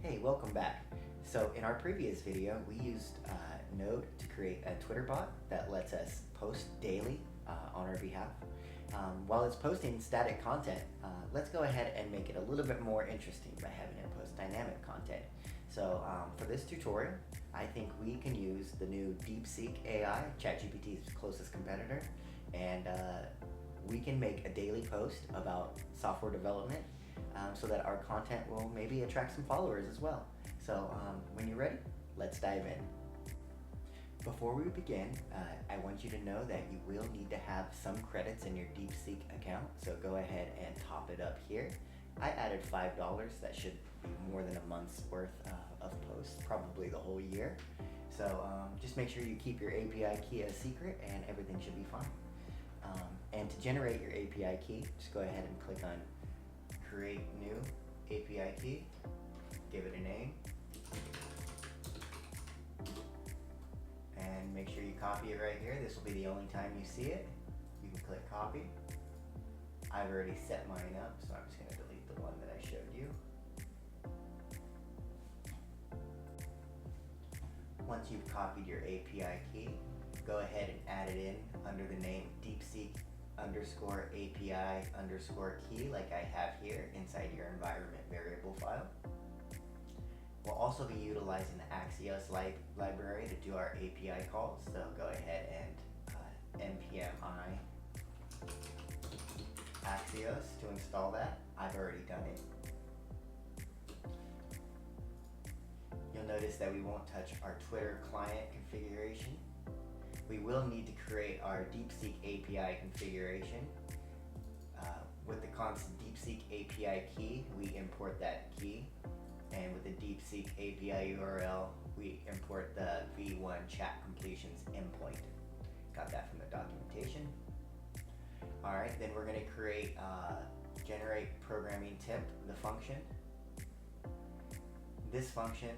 Hey, welcome back. So in our previous video, we used Node to create a Twitter bot that lets us post daily on our behalf. While it's posting static content, let's go ahead and make it a little bit more interesting by having it post dynamic content. So for this tutorial, I think we can use the new DeepSeek AI, ChatGPT's closest competitor, and we can make a daily post about software development so that our content will maybe attract some followers as well. So when you're ready, let's dive in. Before we begin, I want you to know that you will need to have some credits in your DeepSeek account, so go ahead and top it up here. I added $5, that should be more than a month's worth of posts, probably the whole year. So just make sure you keep your API key a secret and everything should be fine. And to generate your API key, just go ahead and click on Create New API Key, give it a name, and make sure you copy it right here. This will be the only time you see it. You can click copy. I've already set mine up, so I'm just going to delete the one that I showed you. Once you've copied your API key, go ahead and add it in under the name DeepSeek_API_key like I have here inside your environment variable file. We'll also be utilizing the Axios library to do our API calls, so go ahead and npm I Axios to install that. I've already done it. You'll notice that we won't touch our Twitter client configuration. We will need to create our DeepSeek API configuration. With the constant DeepSeek API key, we import that key. And with the DeepSeek API URL, we import the v1 chat completions endpoint. Got that from the documentation. All right, then we're gonna create generate programming tip, the function. This function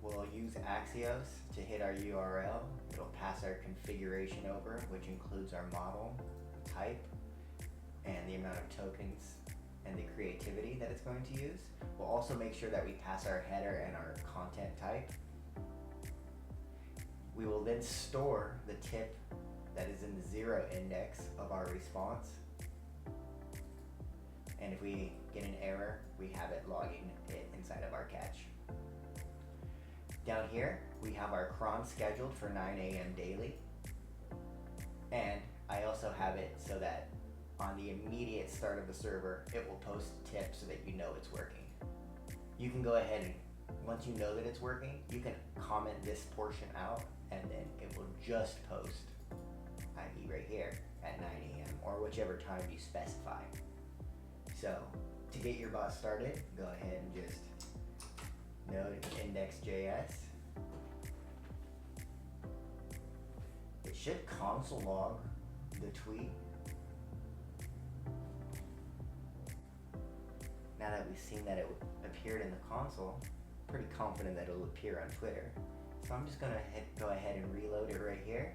will use Axios to hit our URL. It'll pass our configuration over, which includes our model, type, and the amount of tokens and the creativity that it's going to use. We'll also make sure that we pass our header and our content type. We will then store the tip that is in the 0 index of our response. And if we get an error, we have it logging it inside of our catch. Down here, we have our cron scheduled for 9 a.m. daily. And I also have it so that on the immediate start of the server, it will post a tip so that you know it's working. You can go ahead and, once you know that it's working, you can comment this portion out and then it will just post, i.e. right here at 9 a.m. or whichever time you specify. So to get your bot started, go ahead and just node index.js. It should console log the tweet. Now that we've seen that it appeared in the console, pretty confident that it'll appear on Twitter. So I'm just gonna go ahead and reload it right here.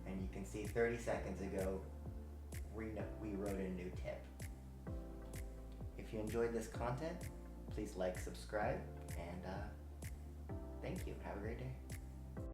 And you can see 30 seconds ago, we wrote a new tip. If you enjoyed this content, please like, subscribe, and thank you. Have a great day.